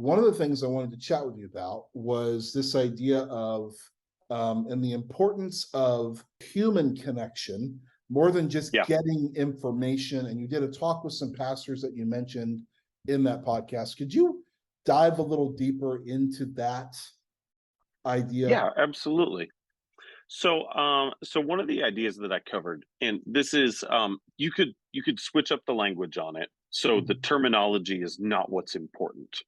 One of the things I wanted to chat with you about was this idea of and the importance of human connection more than just Yeah. getting information. And you did a talk with some pastors that you mentioned in that podcast. Could you dive a little deeper into that idea? Yeah, absolutely. So one of the ideas that I covered, and this is you could switch up the language on it. So the Mhm. terminology is not what's important,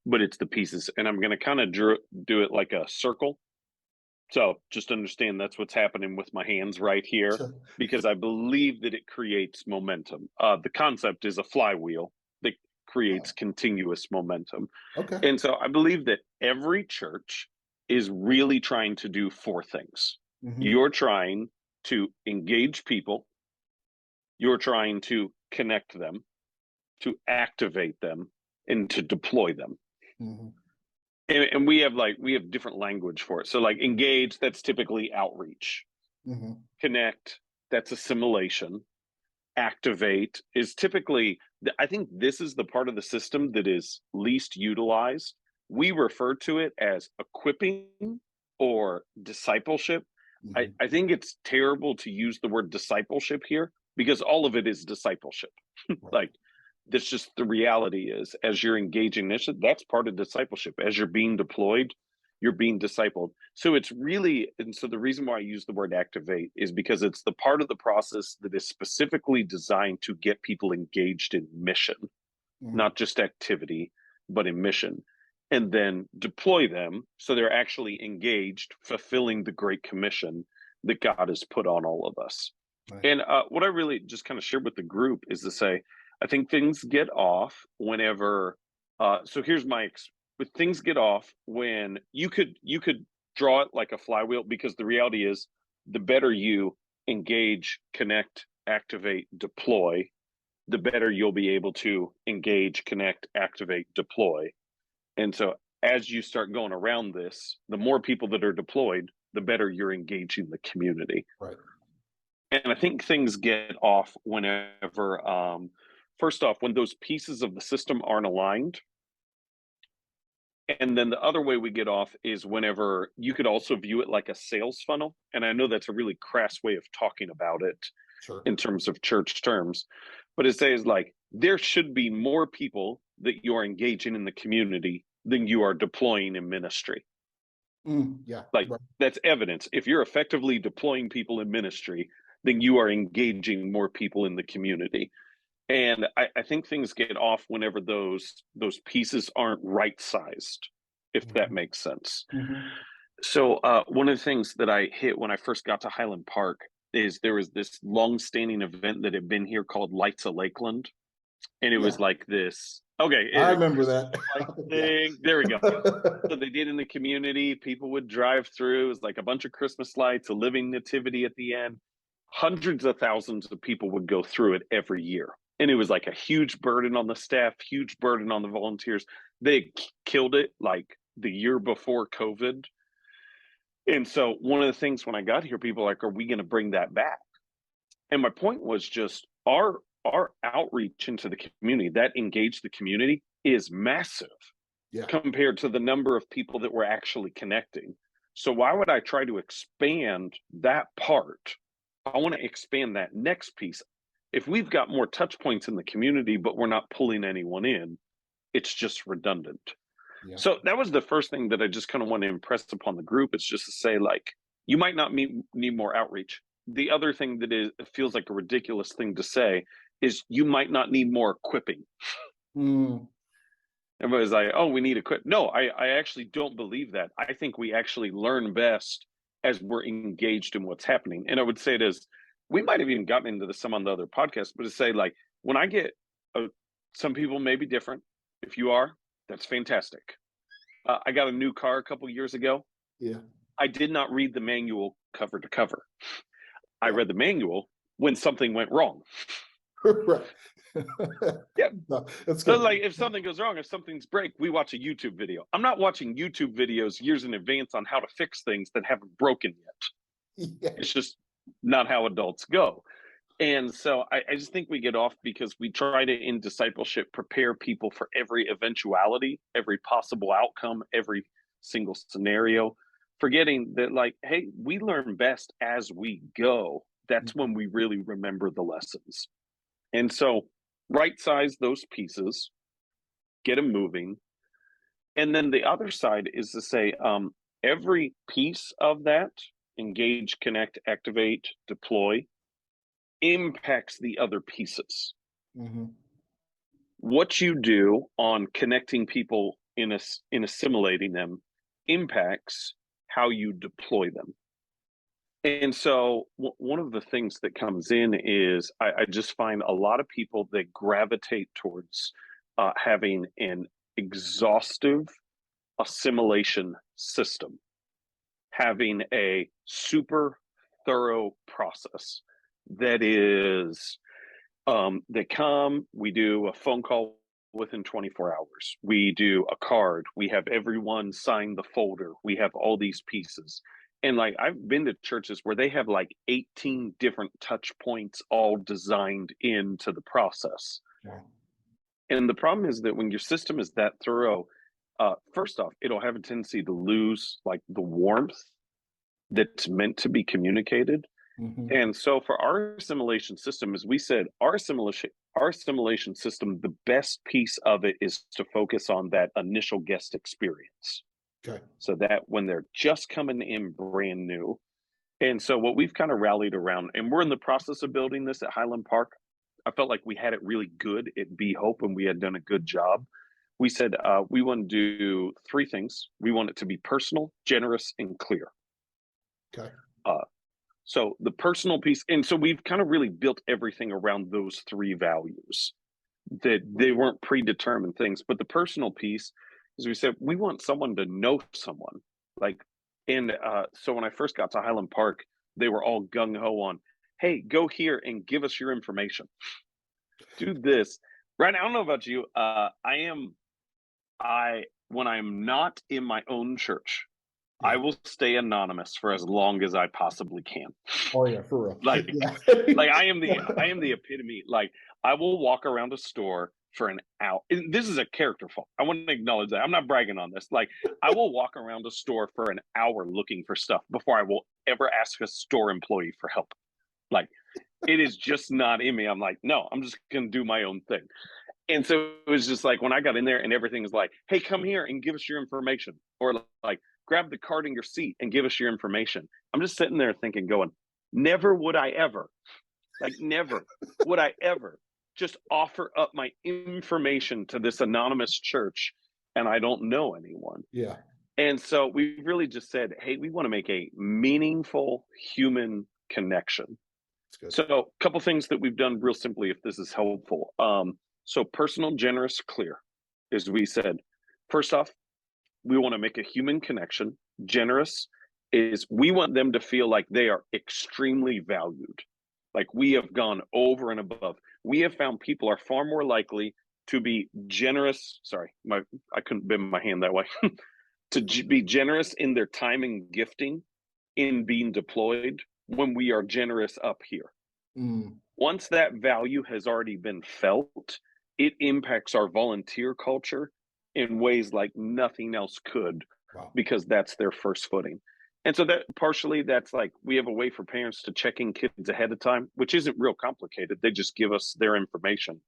but it's the pieces. And I'm going to kind of do it like a circle. So just understand that's what's happening with my hands right here, Sure. because I believe that it creates momentum. The concept is a flywheel that creates continuous momentum. Okay. And so I believe that every church is really trying to do four things. Mhm. You're trying to engage people, you're trying to connect them, to activate them, and to deploy them. Mhm. And we have different language for it. So like engage, that's typically outreach. Mhm. Connect, that's assimilation. Activate is typically, I think this is the part of the system that is least utilized. We refer to it as equipping or discipleship. I, Mhm. I think it's terrible to use the word discipleship here because all of it is discipleship. Right. Like that's just the reality is as you're engaging this, that's part of discipleship. As you're being deployed, you're being discipled. So it's really, and so the reason why I use the word activate is because it's the part of the process that is specifically designed to get people engaged in mission, Mhm. not just activity, but in mission. And then deploy them so they're actually engaged, fulfilling the Great Commission that God has put on all of us. Right. And what I really just kind of shared with the group is to say, I think things get off whenever. So here's but things get off when you could draw it like a flywheel, because the reality is the better you engage, connect, activate, deploy, the better you'll be able to engage, connect, activate, deploy. And so as you start going around this, the more people that are deployed, the better you're engaging the community. Right. And I think things get off whenever, first off, when those pieces of the system aren't aligned. And then the other way we get off is whenever you could also view it like a sales funnel. And I know that's a really crass way of talking about it Sure. in terms of church terms, but it says like there should be more people that you are engaging in the community than you are deploying in ministry. Yeah. Like Right. that's evidence. If you're effectively deploying people in ministry, then you are engaging more people in the community. And I think things get off whenever those pieces aren't right sized, if that Mhm. makes sense. Mhm. So one of the things that I hit when I first got to Highland Park is there was this long-standing event that had been here called Lights of Lakeland, and it was Yeah. like this. Okay, I remember Christmas that. light Yeah. thing. There we go. So they did in the community. People would drive through. It was like a bunch of Christmas lights, a living nativity at the end. Hundreds of thousands of people would go through it every year. And it was like a huge burden on the staff, huge burden on the volunteers. They killed it like the year before COVID. And so one of the things when I got here, people were like, are we going to bring that back? And my point was just our outreach into the community, that engaged the community, is massive Yeah. compared to the number of people that we're actually connecting. So why would I try to expand that part? I want to expand that next piece. If we've got more touch points in the community, but we're not pulling anyone in, it's just redundant. Yeah. So that was the first thing that I just kind of want to impress upon the group, is just to say, like, you might not need more outreach. The other thing that is it feels like a ridiculous thing to say is you might not need more equipping. Mm. Everybody's like, oh, we need equip. No, I actually don't believe that. I think we actually learn best as we're engaged in what's happening. And I would say it is, we might have even gotten into this some on the other podcast, but to say like, when I get, some people may be different. If you are, that's fantastic. I got a new car a couple years ago. Yeah. I did not read the manual cover to cover. I Yeah. read the manual when something went wrong. Right. Yeah. No, that's So good. like if something goes wrong, if something's break, we watch a YouTube video. I'm not watching YouTube videos years in advance on how to fix things that haven't broken yet. Yeah. It's just not how adults go. And so I just think we get off because we try to, in discipleship, prepare people for every eventuality, every possible outcome, every single scenario, forgetting that, like, hey, we learn best as we go. That's when we really remember the lessons. And so, right size those pieces, get them moving. And then the other side is to say, every piece of that, engage, connect, activate, deploy, impacts the other pieces. Mhm. What you do on connecting people in assimilating them impacts how you deploy them. And so one of the things that comes in is I just find a lot of people that gravitate towards having an exhaustive assimilation system, having a super thorough process that is they come, we do a phone call within 24 hours. We do a card. We have everyone sign the folder. We have all these pieces. And like I've been to churches where they have like 18 different touch points all designed into the process. Yeah. And the problem is that when your system is that thorough, first off, it'll have a tendency to lose like the warmth that's meant to be communicated. Mhm. And so for our assimilation system, as we said, our assimilation system, the best piece of it is to focus on that initial guest experience. Okay. So that when they're just coming in brand new. And so what we've kind of rallied around, and we're in the process of building this at Highland Park. I felt like we had it really good at Be Hope and we had done a good job. We said we want to do three things. We want it to be personal, generous, and clear. Okay. Uh, So the personal piece, and so we've kind of really built everything around those three values, that they weren't predetermined things. But the personal piece, as we said, we want someone to know someone. Like, and so when I first got to Highland Park, they were all gung ho on, hey, go here and give us your information. Do this. Right now, I don't know about you. I when I'm not in my own church, I Yeah. will stay anonymous for as long as I possibly can. Oh yeah, for real. Like, Yeah. like I am the epitome. Like I will walk around a store for an hour. This is a character fault. I want to acknowledge that. I'm not bragging on this. Like I will walk around a store for an hour looking for stuff before I will ever ask a store employee for help. Like it is just not in me. I'm like, no, I'm just gonna do my own thing. And so it was just like when I got in there and everything was like, hey, come here and give us your information. Or like grab the card in your seat and give us your information. I'm just sitting there thinking, going, never would I ever, like never would I ever just offer up my information to this anonymous church and I don't know anyone. Yeah. And so we really just said, hey, we want to make a meaningful human connection. It's good. So a couple things that we've done real simply, if this is helpful. So personal, generous, clear, as we said. First off, we want to make a human connection. Generous is we want them to feel like they are extremely valued. Like we have gone over and above. We have found people are far more likely to be generous. Sorry, I couldn't bend my hand that way. To be generous in their time and gifting in being deployed when we are generous up here. Mm. Once that value has already been felt, it impacts our volunteer culture in ways like nothing else could, Wow. because that's their first footing. And so that partially that's like we have a way for parents to check in kids ahead of time, which isn't real complicated. They just give us their information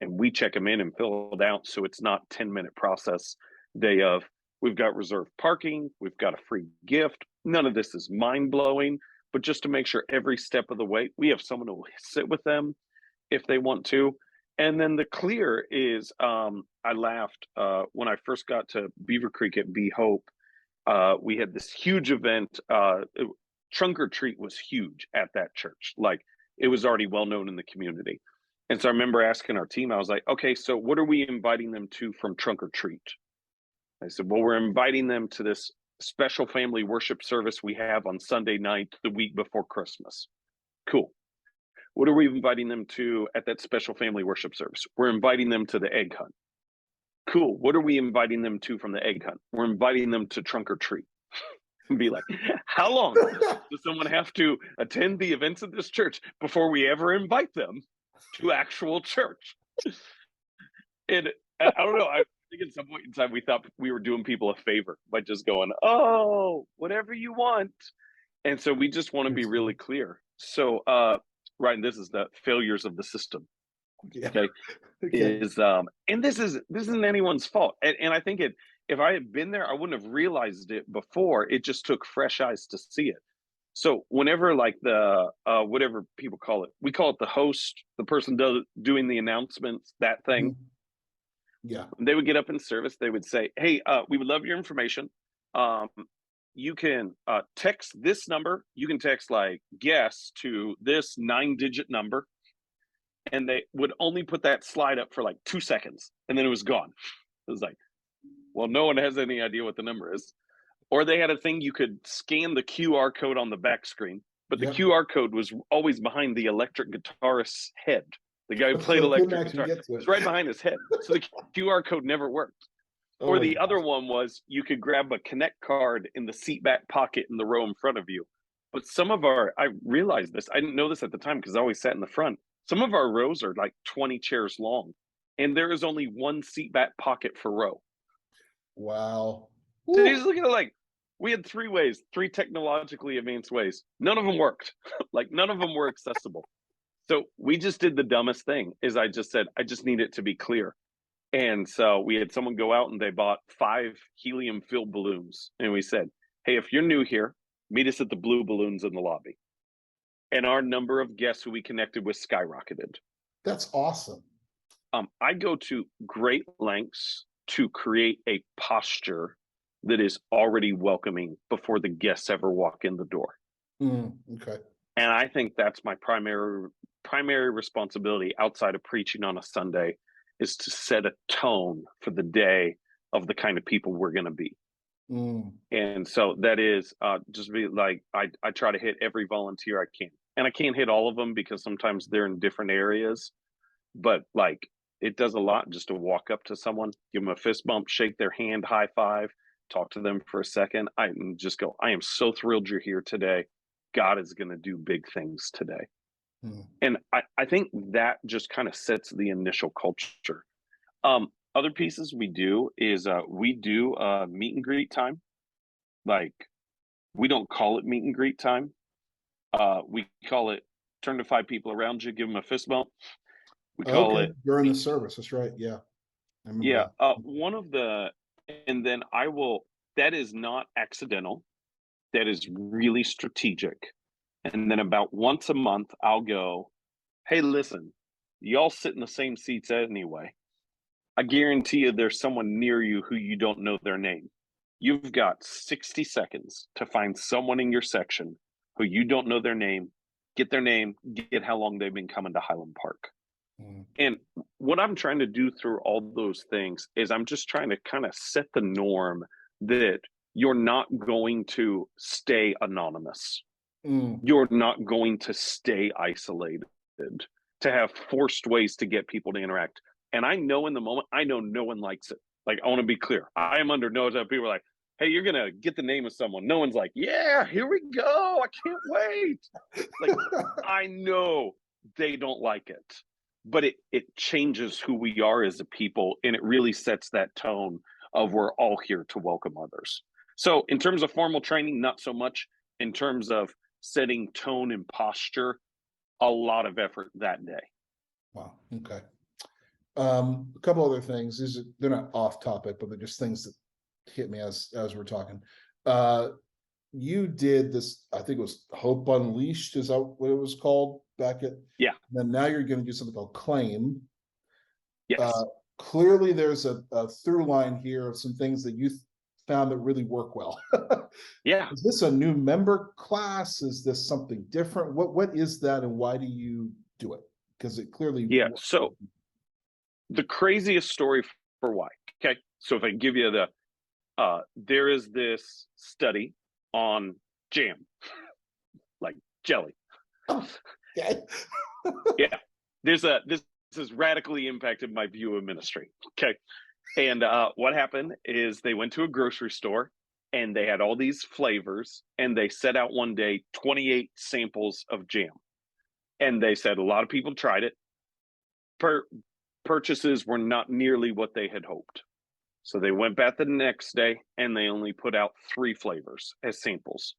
and we check them in and fill it out. So it's not 10-minute process day of we've got reserved parking, we've got a free gift. None of this is mind blowing, but just to make sure every step of the way we have someone who will sit with them if they want to. And then the clear is I laughed when I first got to Beaver Creek at Be Hope. We had this huge event. Trunk or Treat was huge at that church. Like it was already well known in the community. And so I remember asking our team, I was like, okay, so what are we inviting them to from Trunk or Treat? I said, well, we're inviting them to this special family worship service we have on Sunday night, the week before Christmas. Cool. What are we inviting them to at that special family worship service? We're inviting them to the egg hunt. Cool. What are we inviting them to from the egg hunt? We're inviting them to Trunk or Treat. and be like, how long does someone have to attend the events of this church before we ever invite them to actual church? And I don't know. I think at some point in time we thought we were doing people a favor by just going, oh, whatever you want. And so we just want to be really clear. So, Ryan, this is the failures of the system. Yeah. Okay. Okay. And this isn't anyone's fault. And I think if I had been there, I wouldn't have realized it before. It just took fresh eyes to see it. So whenever like the whatever people call it, we call it the host, the person doing the announcements, that thing. Mhm. Yeah. When they would get up in service, they would say, hey, we would love your information. You can text this number. You can text like guess to this 9-digit number. And they would only put that slide up for like 2 seconds and then it was gone. It was like, well, no one has any idea what the number is. Or they had a thing you could scan the QR code on the back screen, but the Yep. QR code was always behind the electric guitarist's head. The guy who played So it couldn't electric actually guitar get to was it. right behind his head. So the QR code never worked. Oh Or my the gosh. other one was you could grab a Connect card in the seat back pocket in the row in front of you. But I realized this, I didn't know this at the time because I always sat in the front. Some of our rows are like 20 chairs long, and there is only one seat back pocket for row. Wow. So you Woo. just look at it like we had 3 technologically advanced ways. None of them worked. Like none of them were accessible. So we just did the dumbest thing is I just said, I just need it to be clear. And so we had someone go out and they bought 5 helium-filled balloons. And we said, hey, if you're new here, meet us at the blue balloons in the lobby. And our number of guests who we connected with skyrocketed. That's awesome. I go to great lengths to create a posture that is already welcoming before the guests ever walk in the door. Okay. And I think that's my primary responsibility outside of preaching on a Sunday is to set a tone for the day of the kind of people we're going to be. And so that is just be like, I try to hit every volunteer I can. And I can't hit all of them because sometimes they're in different areas. But like, it does a lot just to walk up to someone, give them a fist bump, shake their hand, high five, talk to them for a second. I just go, I am so thrilled you're here today. God is going to do big things today. And I think that just kind of sets the initial culture. Other pieces we do is we do meet and greet time. Like, we don't call it meet and greet time. We call it turn to 5 people around you, give them a fist bump. We call it during the service. That's right. Yeah. I remember that. And then that is not accidental. That is really strategic. And then about once a month, I'll go, hey, listen, y'all sit in the same seats anyway. I guarantee you there's someone near you who you don't know their name. You've got 60 seconds to find someone in your section who you don't know their name, get their name, get how long they've been coming to Highland Park. And what I'm trying to do through all those things is I'm just trying to kind of set the norm that you're not going to stay anonymous. You're not going to stay isolated, to have forced ways to get people to interact. And I know in the moment, I know no one likes it. Like, I want to be clear. I am under no doubt people are like, hey, you're going to get the name of someone. No one's like, yeah, here we go. I can't wait. Like, I know they don't like it, but it changes who we are as a people. And it really sets that tone of we're all here to welcome others. So in terms of formal training, not so much. In terms of setting tone and posture, a lot of effort that day. Wow. Okay. A couple other things. They're not off topic, but they're just things that hit me as we're talking. You did this, I think it was Hope Unleashed, is that what it was called back at? Yeah. And now you're going to do something called Claim. Yes. Clearly there's a through line here of some things that you found that really work well. Yeah. Is this a new member class? Is this something different? What is that and why do you do it? Because it clearly works. So the craziest story for why. Okay. So if I give you there is this study on jam, like jelly. Okay. Yeah. This has radically impacted my view of ministry. Okay. And what happened is they went to a grocery store and they had all these flavors, and they set out one day 28 samples of jam. And they said a lot of people tried it. Purchases were not nearly what they had hoped. So they went back the next day and they only put out 3 flavors as samples,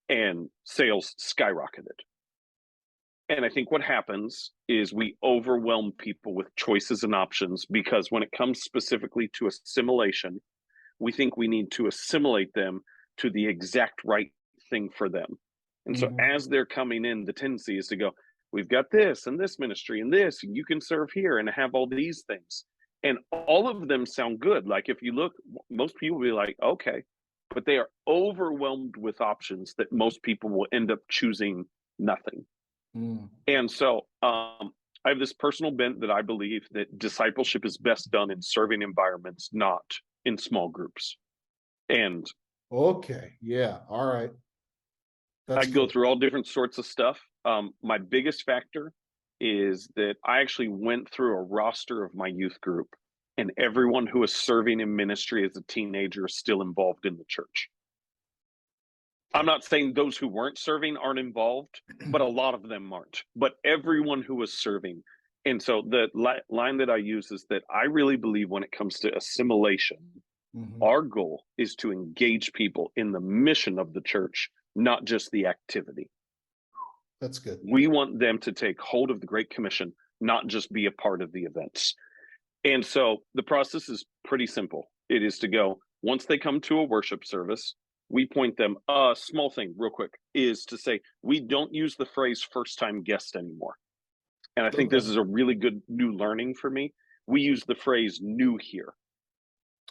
and sales skyrocketed. And I think what happens is we overwhelm people with choices and options, because when it comes specifically to assimilation, we think we need to assimilate them to the exact right thing for them. And so as they're coming in, the tendency is to go, we've got this and this ministry and this, and you can serve here and have all these things. And all of them sound good. Like if you look, most people will be like, okay, but they are overwhelmed with options that most people will end up choosing nothing. And so I have this personal bent that I believe that discipleship is best done in serving environments, not in small groups. And Okay, yeah, all right. I go through all different sorts of stuff. My biggest factor is that I actually went through a roster of my youth group, and everyone who was serving in ministry as a teenager is still involved in the church. I'm not saying those who weren't serving aren't involved, but a lot of them aren't. But everyone who was serving. And so the line that I use is that I really believe when it comes to assimilation, our goal is to engage people in the mission of the church, not just the activity. That's good. We want them to take hold of the Great Commission, not just be a part of the events. And so the process is pretty simple. It is to go, once they come to a worship service, we point them, a small thing real quick is to say, we don't use the phrase first time guest anymore. And I think this is a really good new learning for me. We use the phrase new here,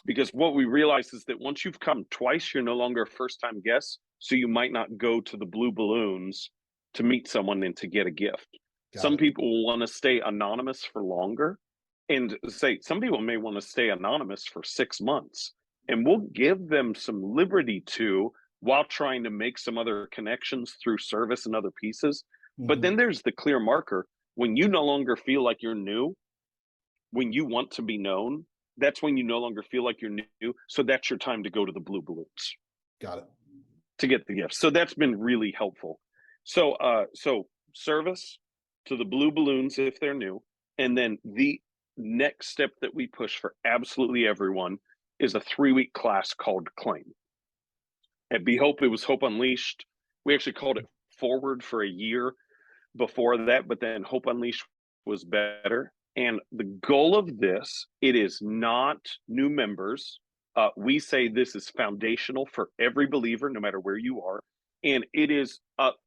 because what we realize is that once you've come twice, you're no longer a first time guest. So you might not go to the Blue Balloons to meet someone and to get a gift. Some people will want to stay anonymous for longer, and say some people may want to stay anonymous for 6 months. And we'll give them some liberty to, while trying to make some other connections through service and other pieces. But then there's the clear marker. When you no longer feel like you're new, when you want to be known, that's when you no longer feel like you're new. So that's your time to go to the Blue Balloons. Got it. To get the gifts. So that's been really helpful. So service to the Blue Balloons if they're new. And then the next step that we push for absolutely everyone is a 3-week class called Claim. At Be Hope, it was Hope Unleashed. We actually called it Forward for a year before that, but then Hope Unleashed was better. And the goal of this, it is not new members. We say this is foundational for every believer, no matter where you are. And it is,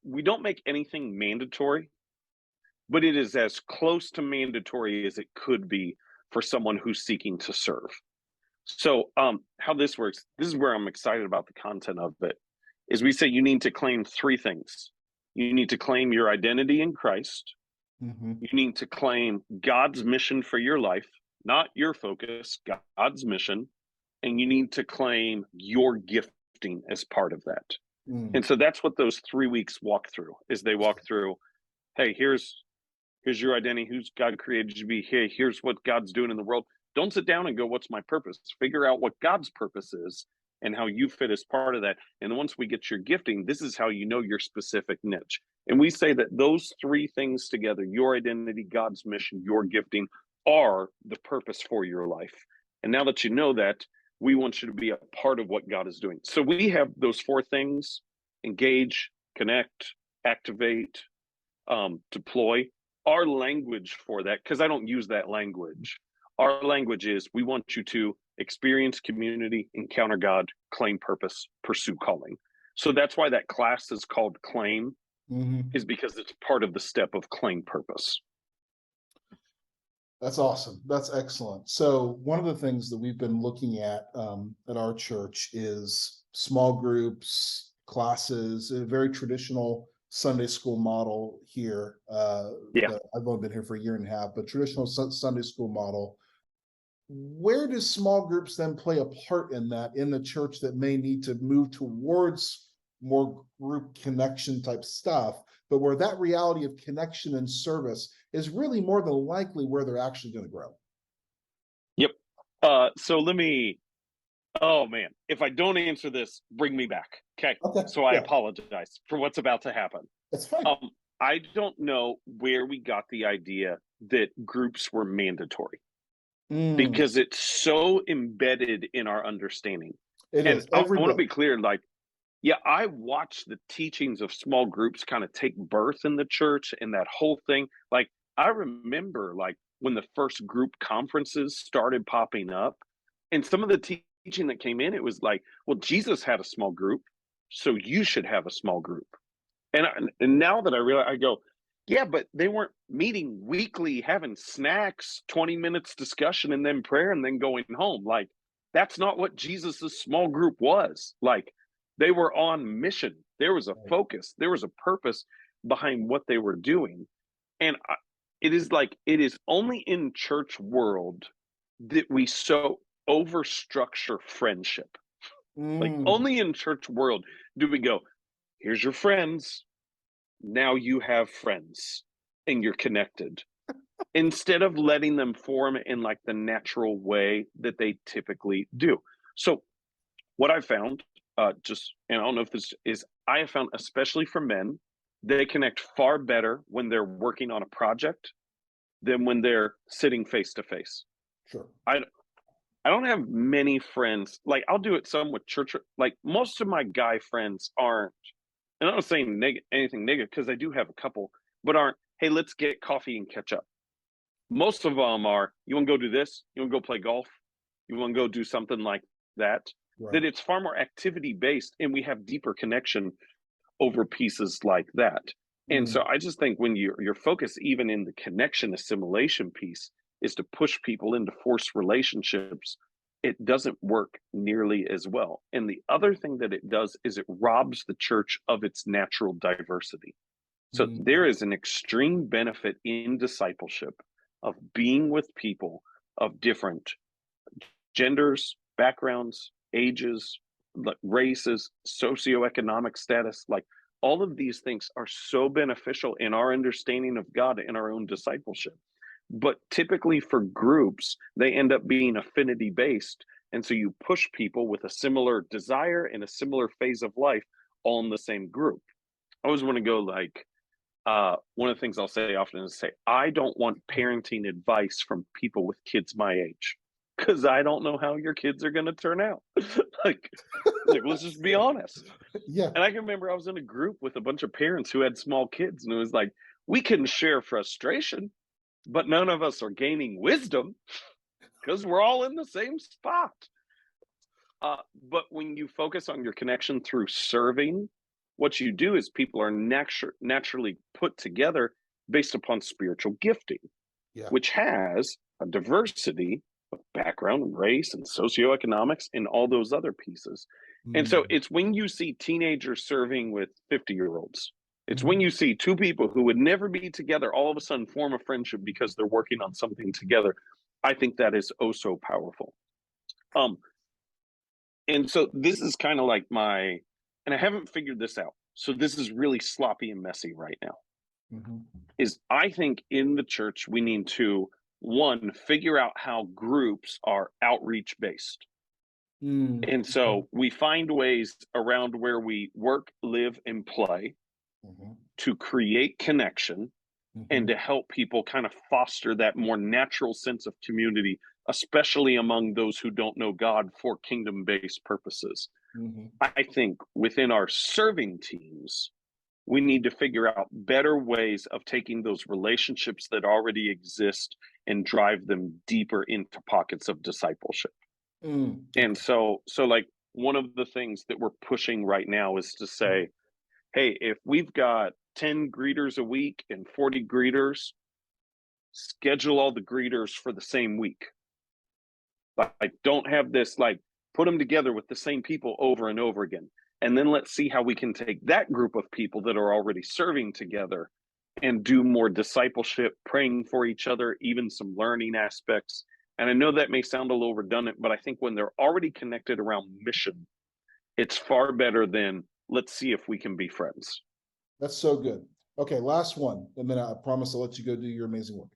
we don't make anything mandatory, but it is as close to mandatory as it could be for someone who's seeking to serve. So how this works, this is where I'm excited about the content of it, is we say you need to claim 3 things. You need to claim your identity in Christ. You need to claim God's mission for your life, not your focus, God's mission. And you need to claim your gifting as part of that. And so that's what those 3 weeks walk through, is they walk through, hey, here's your identity, who's God created you to be. Hey, here's what God's doing in the world. Don't sit down and go, what's my purpose? Figure out what God's purpose is and how you fit as part of that. And once we get your gifting, this is how you know your specific niche. And we say that those 3 things together, your identity, God's mission, your gifting, are the purpose for your life. And now that you know that, we want you to be a part of what God is doing. So we have those 4 things: engage, connect, activate, deploy. Our language for that, because I don't use that language, our language is, we want you to experience community, encounter God, claim purpose, pursue calling. So that's why that class is called Claim, is because it's part of the step of claim purpose. That's awesome. That's excellent. So one of the things that we've been looking at our church is small groups, classes, a very traditional Sunday school model here. I've only been here for a year and a half, but traditional Sunday school model. Where do small groups then play a part in that, in the church, that may need to move towards more group connection type stuff, but where that reality of connection and service is really more than likely where they're actually going to grow? Yep. So let me Oh man, if I don't answer this, bring me back. Okay. Okay, So I yeah, apologize for what's about to happen. that's fine. Um, I don't know where we got the idea that groups were mandatory Mm, because it's so embedded in our understanding. it And is I every want to day. be clear, like, yeah, I watched the teachings of small groups kind of take birth in the church and that whole thing. Like, I remember like when the first group conferences started popping up, and some of the teaching that came in, it was like, well, Jesus had a small group, so you should have a small group. And now that I realize, I go, yeah, but they weren't meeting weekly, having snacks, 20 minutes discussion, and then prayer, and then going home. Like, that's not what Jesus's small group was. Like, they were on mission. There was a focus. There was a purpose behind what they were doing. And it is like, it is only in church world that we so overstructure friendship. Like, Mm, only in church world do we go, here's your friends, now you have friends and you're connected, instead of letting them form in like the natural way that they typically do. So what I found, just, and I don't know if this is, I have found, especially for men, they connect far better when they're working on a project than when they're sitting face to face. sure. I don't have many friends. Like, I'll do it some with church. Like, most of my guy friends aren't, and I'm not saying anything negative, because I do have a couple, but aren't, hey, let's get coffee and catch up. Most of them are, you want to go do this? You want to go play golf? You want to go do something like that? Right. That it's far more activity based, and we have deeper connection over pieces like that. And Mm, so I just think when your focus, even in the connection assimilation piece, is to push people into forced relationships, it doesn't work nearly as well. And the other thing that it does is it robs the church of its natural diversity. So mm, there is an extreme benefit in discipleship of being with people of different genders, backgrounds, ages, like races, socioeconomic status. Like, all of these things are so beneficial in our understanding of God and our own discipleship. But typically for groups, they end up being affinity based. And so you push people with a similar desire and a similar phase of life all in the same group. I always want to go like, one of the things I'll say often is say, I don't want parenting advice from people with kids my age, because I don't know how your kids are going to turn out. like, like, let's just be honest. yeah. And I can remember I was in a group with a bunch of parents who had small kids, and it was like, we can share frustration, but none of us are gaining wisdom because we're all in the same spot. But when you focus on your connection through serving, what you do is people are naturally put together based upon spiritual gifting, Yeah. which has a diversity of background and race and socioeconomics and all those other pieces. And so Mm, it's when you see teenagers serving with 50-year-olds, it's when mhm. you see two people who would never be together all of a sudden form a friendship because they're working on something together. I think that is oh so powerful. Um, and so this is kind of like my, and I haven't figured this out. So this is really sloppy and messy right now. Mhm. Is I think in the church we need to, one, figure out how groups are outreach based. Mm, And okay. so we find ways around where we work, live, and play Mhm, to create connection and mhm, to help people kind of foster that more natural sense of community, especially among those who don't know God for kingdom based purposes. mhm. I think within our serving teams, we need to figure out better ways of taking those relationships that already exist and drive them deeper into pockets of discipleship. Mm, And okay. so like one of the things that we're pushing right now is to say, hey, if we've got 10 greeters a week and 40 greeters, schedule all the greeters for the same week. Like, don't have this, like, put them together with the same people over and over again. And then let's see how we can take that group of people that are already serving together and do more discipleship, praying for each other, even some learning aspects. And I know that may sound a little redundant, but I think when they're already connected around mission, it's far better than let's see if we can be friends. That's so good. Okay, last one, and then I promise I'll let you go do your amazing work.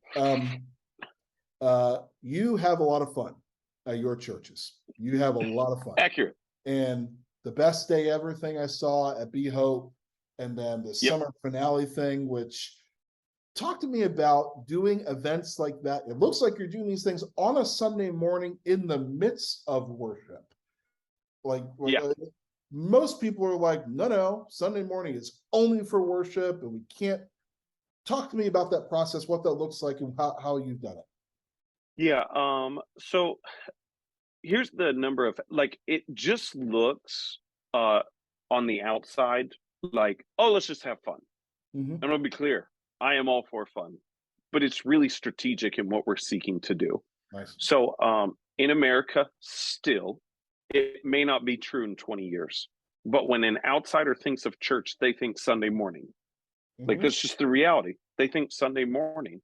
You have a lot of fun. at your churches. You have a lot of fun. Accurate. And the best day ever thing I saw at Be Hope, and then the Yep. summer finale thing, which talk to me about doing events like that. It looks like you're doing these things on a Sunday morning in the midst of worship. Yeah. Most people are like, no, Sunday morning is only for worship, and we can't. Talk to me about that process, what that looks like, and how you've done it. Yeah. So here's the number of, like, it just looks on the outside like, oh, let's just have fun. Mm-hmm. And I'll be clear, I am all for fun, but it's really strategic in what we're seeking to do. Nice. So in America, still, it may not be true in 20 years, but when an outsider thinks of church, they think Sunday morning. Like, Mm-hmm. that's just the reality. They think Sunday morning.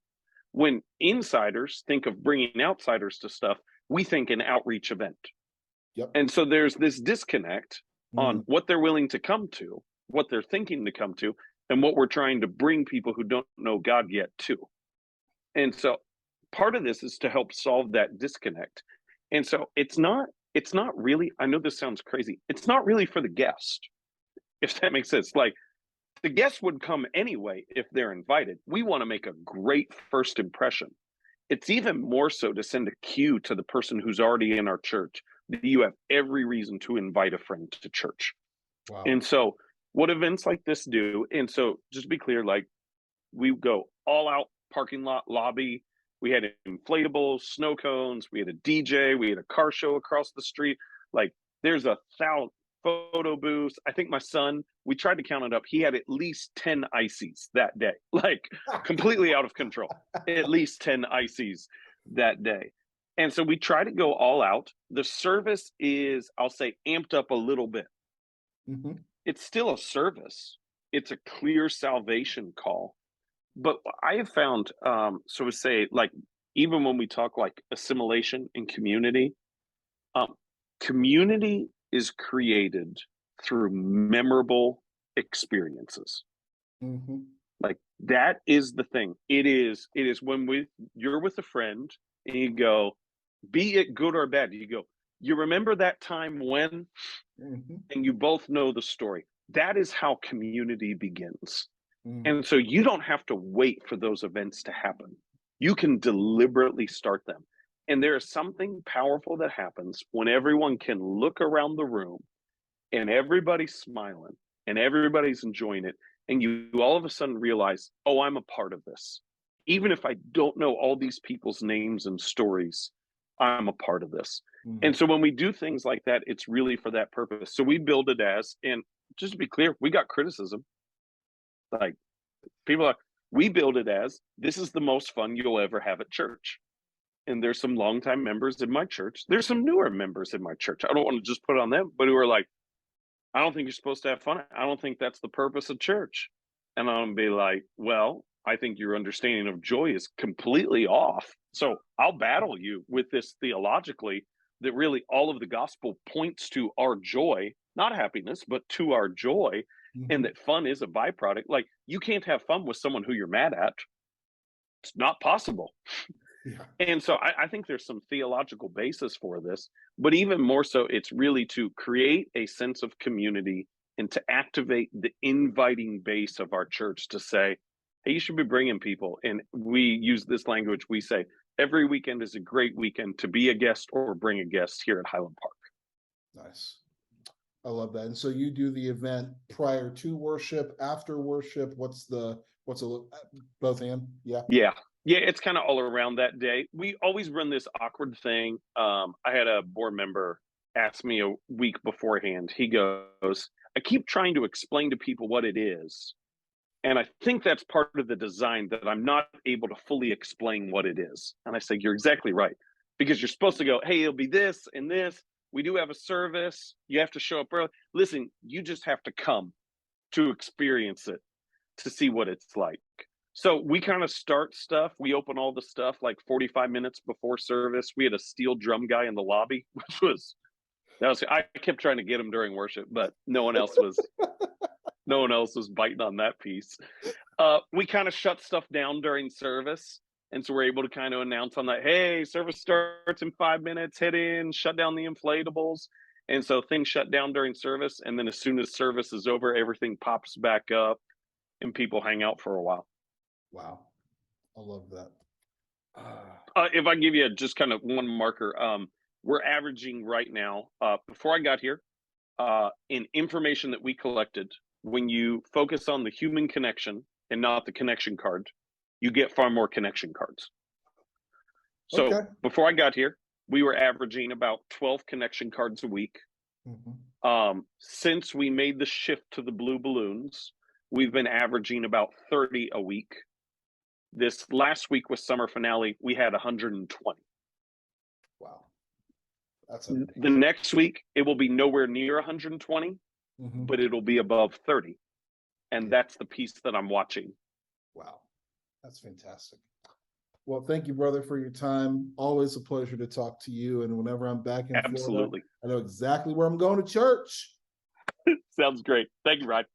When insiders think of bringing outsiders to stuff, we think an outreach event. Yep. And so there's this disconnect on what they're willing to come to, what they're thinking to come to, and what we're trying to bring people who don't know God yet to. And so part of this is to help solve that disconnect. And so it's not really, I know this sounds crazy, it's not really for the guest, if that makes sense. Like, the guests would come anyway if they're invited. We want to make a great first impression. It's even more so to send a cue to the person who's already in our church that you have every reason to invite a friend to church. Wow. And so what events like this do, and so just to be clear, like, we go all out parking lot lobby. We had inflatables, snow cones, we had a DJ, we had a car show across the street. Like, there's 1,000 photo booths. I think my son, we tried to count it up, he had at least 10 ices that day, like, completely out of control. At least 10 ices that day. And so we try to go all out. The service is, I'll say, amped up a little bit. Mm-hmm. It's still a service. It's a clear salvation call. But I have found, so to say, like, even when we talk like assimilation and community, community is created through memorable experiences. Mm-hmm. Like, that is the thing. It is when you're with a friend and you go, be it good or bad, you go, you remember that time when, and you both know the story. That is how community begins. And so you don't have to wait for those events to happen. You can deliberately start them. And there is something powerful that happens when everyone can look around the room and everybody's smiling and everybody's enjoying it. And you all of a sudden realize, oh, I'm a part of this. Even if I don't know all these people's names and stories, I'm a part of this. And so when we do things like that, it's really for that purpose. So we build it as, and just to be clear, we got criticism. Like, people are, we build it as, this is the most fun you'll ever have at church. And there's some longtime members in my church. There's some newer members in my church. I don't want to just put it on them, but who are like, I don't think you're supposed to have fun. I don't think that's the purpose of church. And I'm gonna be like, well, I think your understanding of joy is completely off. So I'll battle you with this theologically, that really all of the gospel points to our joy, not happiness, but to our joy, and that fun is a byproduct. Like, you can't have fun with someone who you're mad at. It's not possible. Yeah. And so I think there's some theological basis for this, but even more so, it's really to create a sense of community and to activate the inviting base of our church to say, hey, you should be bringing people. And we use this language. We say, every weekend is a great weekend to be a guest or bring a guest here at Highland Park. Nice. I love that. And so you do the event prior to worship, after worship. What's both and? Yeah. Yeah, it's kind of all around that day. We always run this awkward thing. I had a board member ask me a week beforehand. He goes, I keep trying to explain to people what it is. And I think that's part of the design, that I'm not able to fully explain what it is. And I say, you're exactly right. Because you're supposed to go, hey, it'll be this and this. We do have a service. You have to show up early. Listen, you just have to come to experience it, to see what it's like. So we kind of start stuff. We open all the stuff like 45 minutes before service. We had a steel drum guy in the lobby, I kept trying to get him during worship, but no one else was biting on that piece. We kind of shut stuff down during service. And so we're able to kind of announce on that, hey, service starts in 5 minutes, head in, shut down the inflatables. And so things shut down during service. And then as soon as service is over, everything pops back up and people hang out for a while. Wow. I love that. If I give you just kind of one marker, we're averaging right now, before I got here, in information that we collected, when you focus on the human connection and not the connection card, you get far more connection cards. So Okay. before I got here, we were averaging about 12 connection cards a week. Since we made the shift to the blue balloons, we've been averaging about 30 a week. This last week with summer finale, we had 120. Wow. That's amazing. The next week, it will be nowhere near 120, but it'll be above 30. And that's the piece that I'm watching. Wow. That's fantastic. Well, thank you, brother, for your time. Always a pleasure to talk to you. And whenever I'm back in Florida, I know exactly where I'm going to church. Sounds great. Thank you, Ryan.